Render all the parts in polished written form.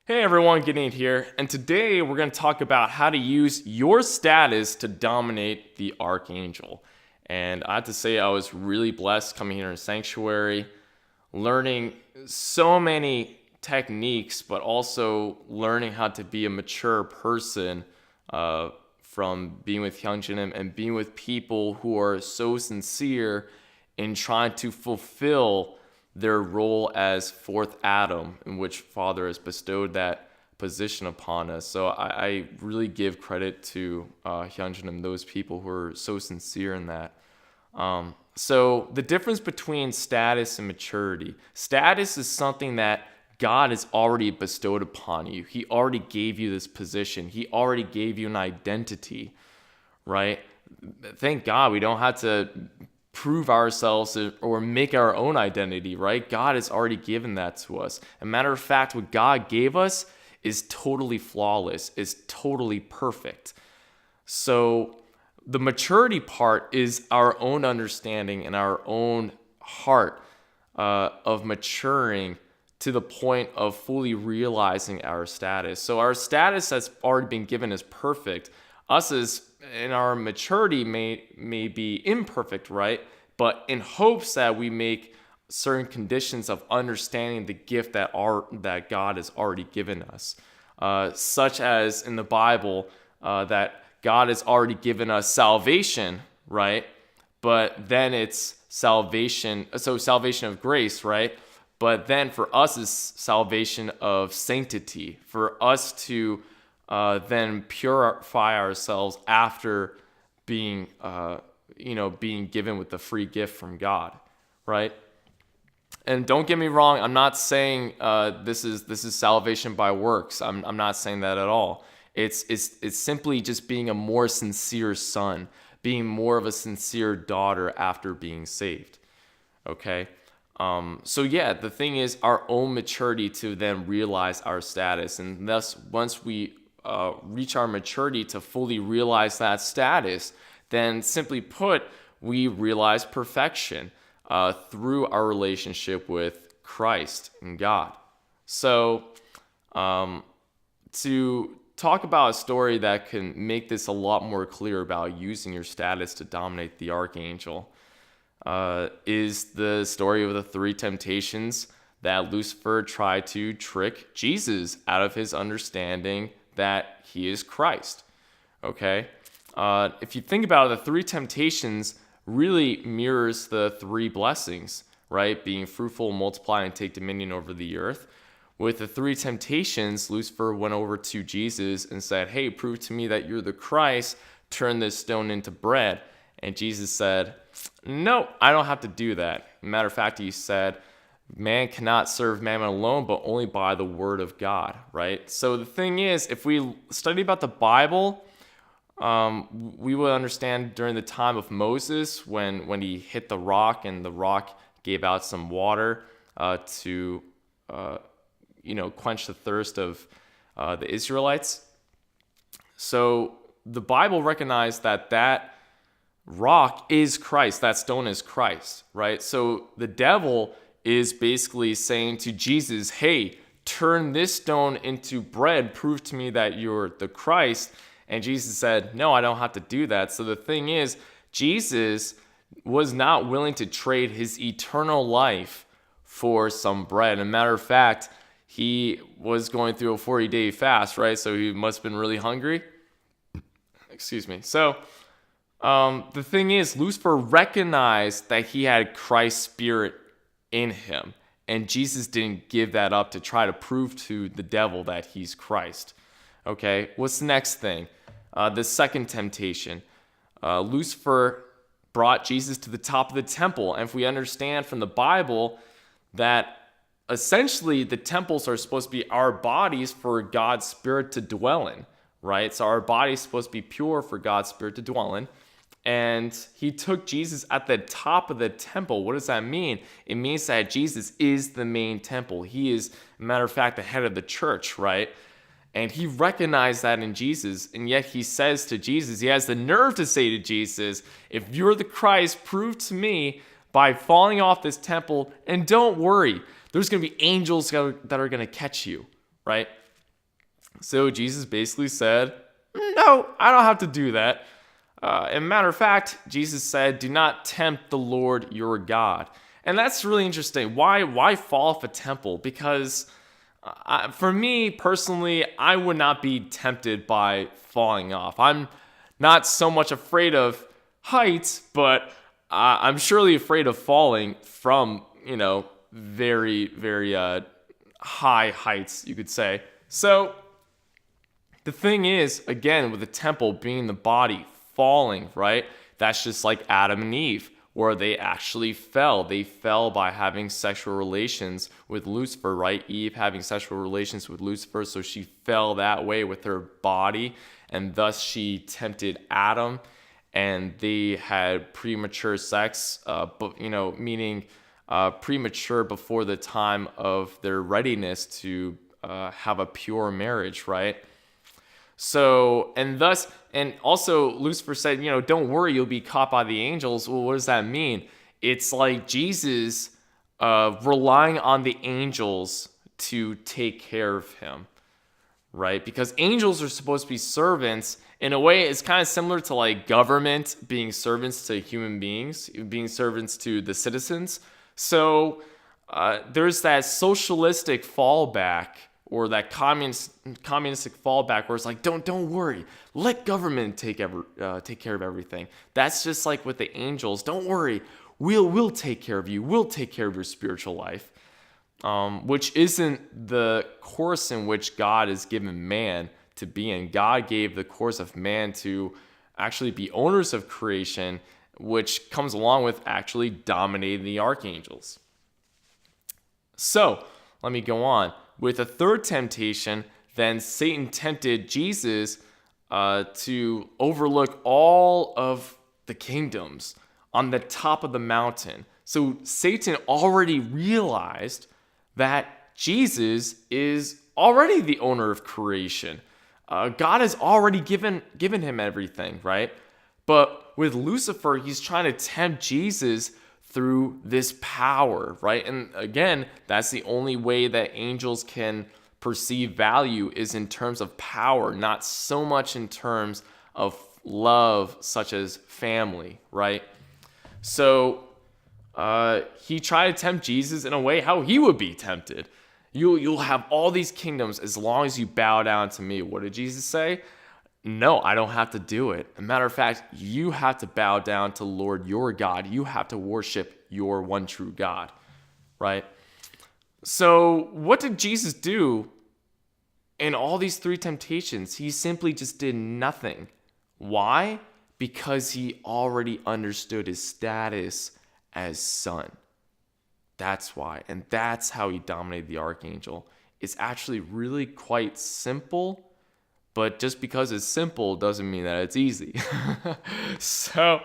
Hey everyone, Gideon here, and today we're going to talk about how to use your status to dominate the archangel. And I have to say, I was really blessed coming here in Sanctuary, learning so many techniques, but also learning how to be a mature person from being with Hyunjin and being with people who are so sincere in trying to fulfill their role as fourth Adam, in which Father has bestowed that position upon us. So I really give credit to Hyunjin and those people who are so sincere in that. So the difference between status and maturity. Status is something that God has already bestowed upon you. He already gave you this position. He already gave you an identity, right? Thank God we don't have to prove ourselves or make our own identity, right? God has already given that to us. As a matter of fact, what God gave us is totally flawless, is totally perfect. So the maturity part is our own understanding and our own heart of maturing to the point of fully realizing our status. So our status that's already been given is perfect. Us as in our maturity may be imperfect, right? But in hopes that we make certain conditions of understanding the gift that God has already given us, such as in the Bible that God has already given us salvation, right? But then it's salvation of grace, right? But then for us is salvation of sanctity, for us to then purify ourselves after being given with the free gift from God, right? And don't get me wrong, I'm not saying this is salvation by works. I'm not saying that at all. It's simply just being a more sincere son, being more of a sincere daughter after being saved. Okay? So yeah, the thing is our own maturity to then realize our status, and thus once we reach our maturity to fully realize that status, then simply put, we realize perfection through our relationship with Christ and God. So to talk about a story that can make this a lot more clear about using your status to dominate the archangel is the story of the three temptations that Lucifer tried to trick Jesus out of his understanding that he is Christ. Okay? If you think about it, the three temptations really mirrors the three blessings, right? Being fruitful, multiply, and take dominion over the earth. With the three temptations, Lucifer went over to Jesus and said, "Hey, prove to me that you're the Christ. Turn this stone into bread." And Jesus said, "No, I don't have to do that." Matter of fact, he said, "Man cannot serve mammon alone, but only by the word of God," right? So the thing is, if we study about the Bible, we will understand during the time of Moses when he hit the rock and the rock gave out some water to quench the thirst of the Israelites. So the Bible recognized that rock is Christ, that stone is Christ, right? So the devil is basically saying to Jesus, "Hey, turn this stone into bread, prove to me that you're the Christ." And Jesus said, "No, I don't have to do that." So the thing is, Jesus was not willing to trade his eternal life for some bread. As a matter of fact, he was going through a 40-day fast, right? So he must have been really hungry. Excuse me. So the thing is, Lucifer recognized that he had Christ's spirit in him. And Jesus didn't give that up to try to prove to the devil that he's Christ. Okay, what's the next thing? The second temptation. Lucifer brought Jesus to the top of the temple. And if we understand from the Bible that essentially the temples are supposed to be our bodies for God's spirit to dwell in, right? So our body is supposed to be pure for God's spirit to dwell in. And he took Jesus at the top of the temple. What does that mean? It means that Jesus is the main temple. He is, matter of fact, the head of the church, right? And he recognized that in Jesus. And yet he says to Jesus, he has the nerve to say to Jesus, "If you're the Christ, prove to me by falling off this temple. And don't worry, there's going to be angels that are going to catch you," right? So Jesus basically said, no, I don't have to do that. And matter of fact, Jesus said, do not tempt the Lord your God. And that's really interesting. Why fall off a temple? Because for me personally, I would not be tempted by falling off. I'm not so much afraid of heights, but I'm surely afraid of falling from, very, very high heights, you could say. So the thing is, again, with the temple being the body falling, right? That's just like Adam and Eve, where they actually fell. They fell by having sexual relations with Lucifer, right? Eve having sexual relations with Lucifer, so she fell that way with her body, and thus she tempted Adam, and they had premature sex, meaning premature before the time of their readiness to have a pure marriage, right? So, and also Lucifer said, don't worry, you'll be caught by the angels. Well, what does that mean? It's like Jesus relying on the angels to take care of him, right? Because angels are supposed to be servants. In a way, it's kind of similar to like government being servants to human beings, being servants to the citizens. So there's that socialistic fallback, or that communistic fallback, where it's like, don't worry, let government take care of everything. That's just like with the angels. Don't worry, we'll take care of you. We'll take care of your spiritual life, which isn't the course in which God has given man to be in. God gave the course of man to actually be owners of creation, which comes along with actually dominating the archangels. So let me go on. With a third temptation, then Satan tempted Jesus to overlook all of the kingdoms on the top of the mountain. So Satan already realized that Jesus is already the owner of creation. God has already given him everything, right? But with Lucifer, he's trying to tempt Jesus through this power, right? And again, that's the only way that angels can perceive value, is in terms of power, not so much in terms of love, such as family, right? So he tried to tempt Jesus in a way how he would be tempted. You'll have all these kingdoms as long as you bow down to me. What did Jesus say? No, I don't have to do it. As a matter of fact, you have to bow down to Lord your God. You have to worship your one true God, right? So what did Jesus do in all these three temptations? He simply just did nothing. Why? Because he already understood his status as son. That's why. And that's how he dominated the archangel. It's actually really quite simple. But just because it's simple doesn't mean that it's easy. So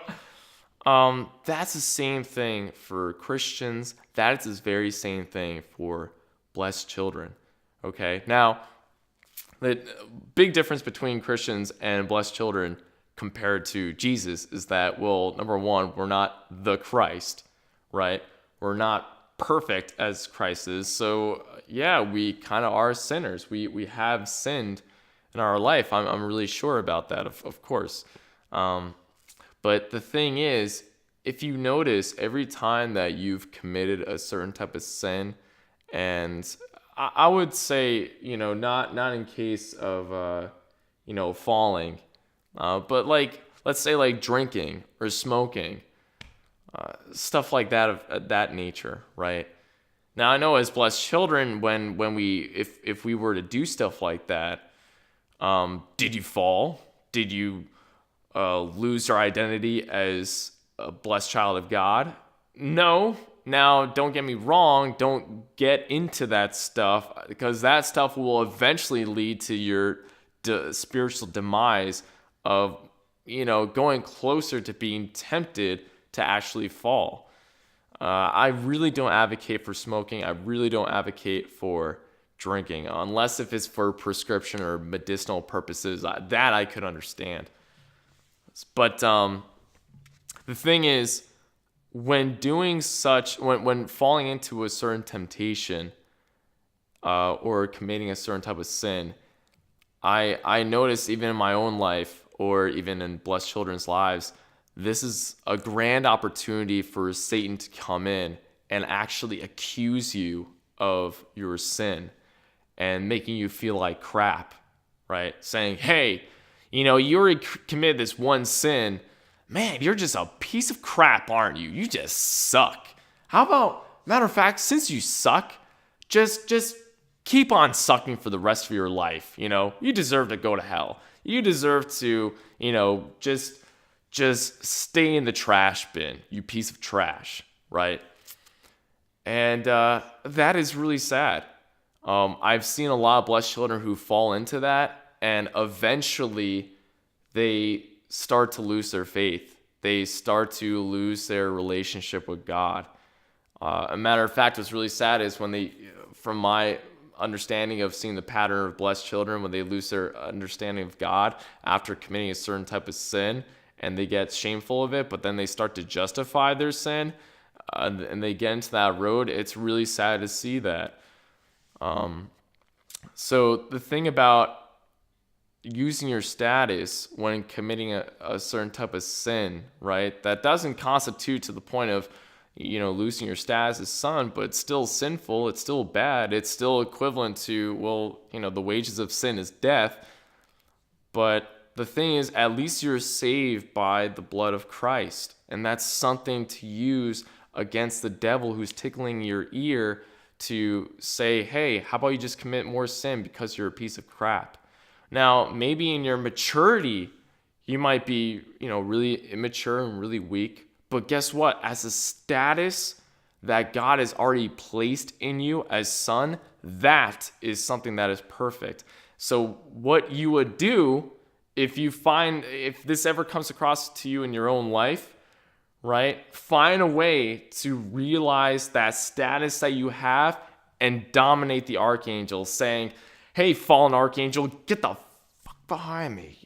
that's the same thing for Christians. That is the very same thing for blessed children. Okay? Now, the big difference between Christians and blessed children compared to Jesus is that, well, number one, we're not the Christ, right? We're not perfect as Christ is. So, yeah, we kind of are sinners. We have sinned in our life. I'm really sure about that, of course. But the thing is, if you notice, every time that you've committed a certain type of sin, and I would say, not in case of, falling, but like, let's say like drinking or smoking, stuff like that of that nature, right? Now I know as blessed children, when if we were to do stuff like that, did you fall? Did you lose your identity as a blessed child of God? No. Now, don't get me wrong. Don't get into that stuff, because that stuff will eventually lead to your spiritual demise of, going closer to being tempted to actually fall. I really don't advocate for smoking. I really don't advocate for drinking, unless if it's for prescription or medicinal purposes. That I could understand. But the thing is, when doing such, when falling into a certain temptation or committing a certain type of sin, I notice even in my own life or even in blessed children's lives, this is a grand opportunity for Satan to come in and actually accuse you of your sin and making you feel like crap, right? Saying, hey, you already committed this one sin. Man, you're just a piece of crap, aren't you? You just suck. How about, matter of fact, since you suck, just keep on sucking for the rest of your life. You deserve to go to hell. You deserve to, just stay in the trash bin, you piece of trash, right? And that is really sad. I've seen a lot of blessed children who fall into that, and eventually they start to lose their faith. They start to lose their relationship with God. A matter of fact, what's really sad is when from my understanding of seeing the pattern of blessed children, when they lose their understanding of God after committing a certain type of sin, and they get shameful of it, but then they start to justify their sin, and they get into that road. It's really sad to see that. So the thing about using your status when committing a certain type of sin, right, that doesn't constitute to the point of, losing your status as son, but it's still sinful, it's still bad, it's still equivalent to, the wages of sin is death. But the thing is, at least you're saved by the blood of Christ, and that's something to use against the devil who's tickling your ear to say, hey, how about you just commit more sin because you're a piece of crap? Now, maybe in your maturity, you might be, really immature and really weak. But guess what? As a status that God has already placed in you as son, that is something that is perfect. So what you would do if this ever comes across to you in your own life, right? Find a way to realize that status that you have and dominate the archangel, saying, hey, fallen archangel, get the fuck behind me.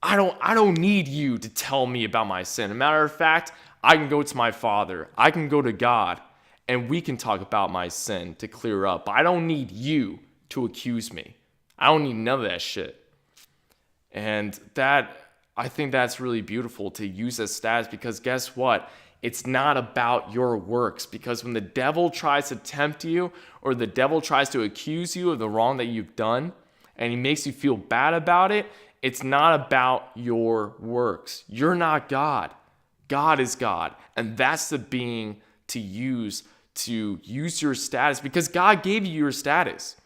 I don't need you to tell me about my sin. As a matter of fact, I can go to my Father. I can go to God, and we can talk about my sin to clear up. But I don't need you to accuse me. I don't need none of that shit. And I think that's really beautiful to use as status, because guess what? It's not about your works, because when the devil tries to tempt you or the devil tries to accuse you of the wrong that you've done and he makes you feel bad about it, it's not about your works. You're not God. God is God. And that's the being to use your status, because God gave you your status.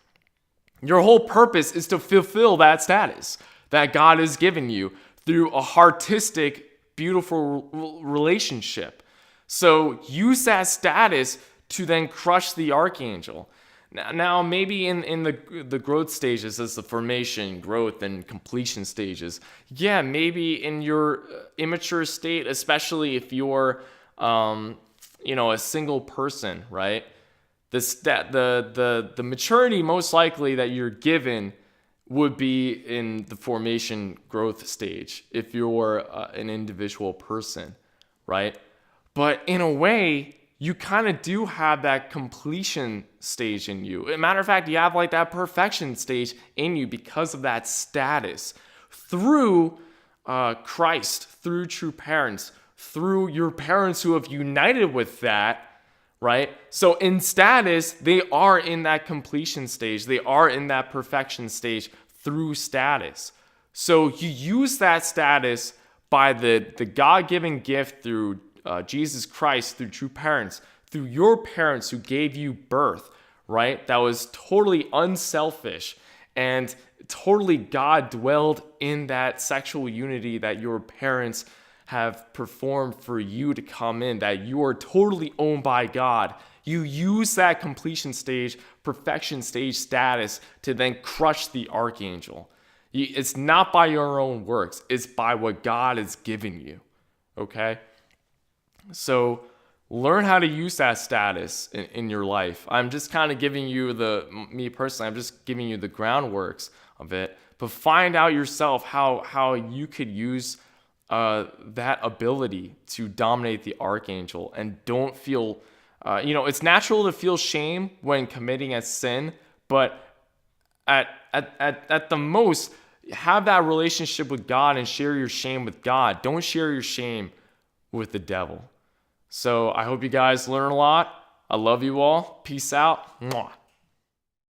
Your whole purpose is to fulfill that status that God has given you through a artistic, beautiful relationship. So use that status to then crush the archangel. Now maybe in the growth stages, as the formation, growth, and completion stages, yeah, maybe in your immature state, especially if you're, a single person, right? The maturity most likely that you're given would be in the formation growth stage if you're an individual person, right? But in a way, you kind of do have that completion stage in you. As a matter of fact, you have like that perfection stage in you because of that status. Through Christ, through true parents, through your parents who have united with that, right? So in status, they are in that completion stage. They are in that perfection stage through status. So you use that status by the God-given gift through Jesus Christ, through true parents, through your parents who gave you birth, right? That was totally unselfish, and totally God dwelled in that sexual unity that your parents have performed for you to come in, that you are totally owned by God. You use that completion stage, perfection stage status to then crush the archangel. It's not by your own works. It's by what God has given you, okay? So learn how to use that status in your life. I'm just kind of giving you me personally, I'm just giving you the groundworks of it. But find out yourself how you could use that ability to dominate the archangel, and don't feel, it's natural to feel shame when committing a sin, But at the most, have that relationship with God and share your shame with God. Don't share your shame with the devil. So I hope you guys learn a lot. I love you all. Peace out. Mwah.